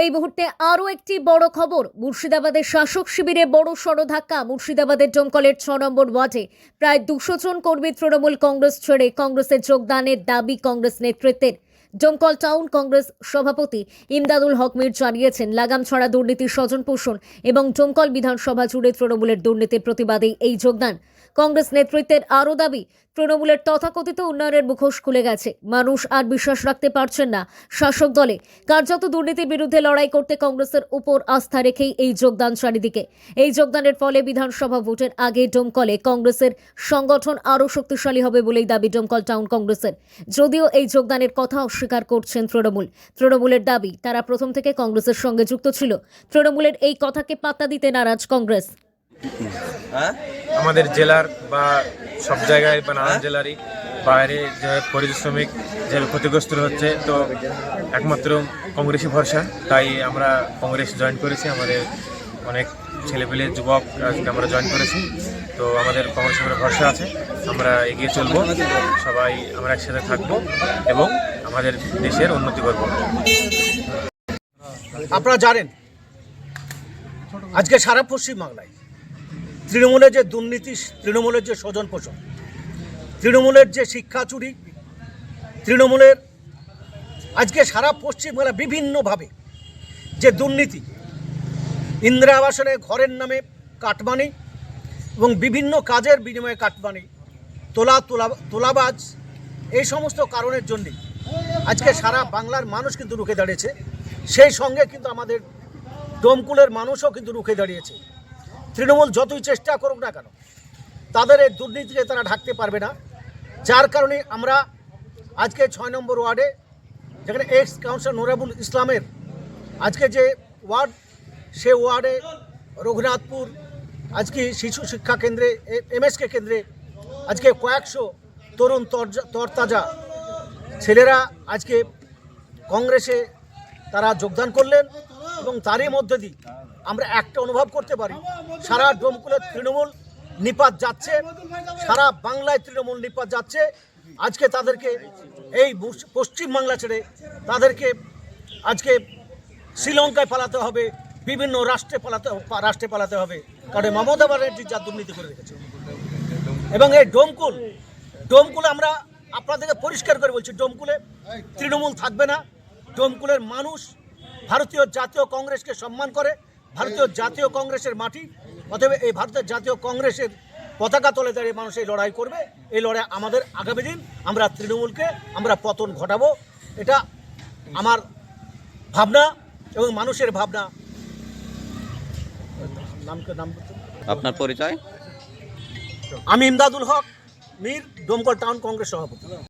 এই মুহূর্তে আরো একটি বড় খবর। মুর্শিদাবাদের শাসক শিবিরে বড় সড় ধাক্কা। মুর্শিদাবাদের ডোমকলের 6 নম্বর ওয়ার্ডে প্রায় 200 জন কর্মী তৃণমূল কংগ্রেস ছেড়ে কংগ্রেসে যোগদানের দাবি কংগ্রেস নেতৃত্বের। ডোমকল টাউন কংগ্রেস সভাপতি ইমদাদুল হক মীর জানিয়েছেন, লাগাম ছড়া দুর্নীতির স্বজন পোষণ এবং ডোমকল বিধানসভা জুড়ে তৃণমূলের দুর্নীতির প্রতিবাদে এই যোগদান। কংগ্রেস নেতৃত্বের আরও দাবি, তৃণমূলের তথাকথিত উন্নয়নের মুখোশ খুলে গেছে। মানুষ আর বিশ্বাস রাখতে পারছেন না শাসক দলে। কার্যত দুর্নীতির বিরুদ্ধে লড়াই করতে কংগ্রেসের উপর আস্থা রেখেই এই যোগদান চারিদিকে। এই যোগদানের ফলে বিধানসভা ভোটের আগে ডোমকলে কংগ্রেসের সংগঠন আরও শক্তিশালী হবে বলেই দাবি ডোমকল টাউন কংগ্রেসের। যদিও এই যোগদানের কথা অস্বীকার করছেন তৃণমূলের দাবি, তারা প্রথম থেকে কংগ্রেসের সঙ্গে যুক্ত ছিল। তৃণমূলের এই কথাকে পাত্তা দিতে নারাজ কংগ্রেস। আমাদের জেলার বা সব জায়গায় বা নানান জেলারই বাইরে যে পরিশ্রমিক যে ক্ষতিগ্রস্ত হচ্ছে, তো একমাত্র কংগ্রেসই ভরসা। তাই আমরা কংগ্রেস জয়েন করেছি। আমাদের অনেক ছেলেপেলে যুবক আজকে আমরা জয়েন করেছি। তো আমাদের কংগ্রেসের উপরে ভরসা আছে, আমরা এগিয়ে চলবো, সবাই আমরা একসাথে থাকবো এবং আমাদের দেশের উন্নতি করব। আপনারা জানেন, আজকে সারা পশ্চিমবাংলায় তৃণমূলের যে দুর্নীতি, তৃণমূলের যে স্বজন পোষণ, তৃণমূলের যে শিক্ষা চুরি, তৃণমূলের আজকে সারা পশ্চিমবাংলা বিভিন্নভাবে যে দুর্নীতি, ইন্দিরা আবাসনে ঘরের নামে কাটমানি এবং বিভিন্ন কাজের বিনিময়ে কাটমানি, তোলাবাজ, এই সমস্ত কারণের জন্যে আজকে সারা বাংলার মানুষ কিন্তু রুখে দাঁড়িয়েছে। সেই সঙ্গে কিন্তু আমাদের ডোমকুলের মানুষও কিন্তু রুখে দাঁড়িয়েছে। তৃণমূল যতই চেষ্টা করুক না কেন, তাদের এই দুর্নীতিকে তারা ঢাকতে পারবে না। যার কারণে আমরা আজকে 6 নম্বর ওয়ার্ডে, যেখানে এক্স কাউন্সিলর নুরাবুল ইসলামের আজকে যে ওয়ার্ড, সে ওয়ার্ডে রঘুনাথপুর আজকে শিশু শিক্ষা কেন্দ্রে, এমএসকে কেন্দ্রে আজকে কয়েকশো তরুণ তরতাজা ছেলেরা আজকে কংগ্রেসে তারা যোগদান করলেন। এবং তারই মধ্যে দিয়ে আমরা একটা অনুভব করতে পারি, সারা ডোমকুলের তৃণমূল নিপাত যাচ্ছে, সারা বাংলায় তৃণমূল নিপাত যাচ্ছে। আজকে তাদেরকে এই পশ্চিমবাংলা ছেড়ে তাদেরকে আজকে শ্রীলঙ্কায় পালাতে হবে, বিভিন্ন রাষ্ট্রে পালাতে হবে, কারণ মমতা ব্যানার্জি যা দুর্নীতি করে রেখেছে। এবং এই ডোমকুলে আমরা আপনাদেরকে পরিষ্কার করে বলছি, ডোমকুলে তৃণমূল থাকবে না। ডোমকুলের মানুষ ভারতীয় জাতীয় কংগ্রেসকে সম্মান করে, ভারতীয় জাতীয় কংগ্রেসের মাটি। অতএব এই ভারতের জাতীয় কংগ্রেসের পতাকা তলে দাঁড়িয়ে মানুষ এই লড়াই করবে। এই লড়াই আমাদের আগামী দিন আমরা তৃণমূলকে আমরা পতন ঘটাবো, এটা আমার ভাবনা এবং মানুষের ভাবনা। আপনার পরিচয়? আমি ইমদাদুল হক মীর, ডোমকল টাউন কংগ্রেস সভাপতি।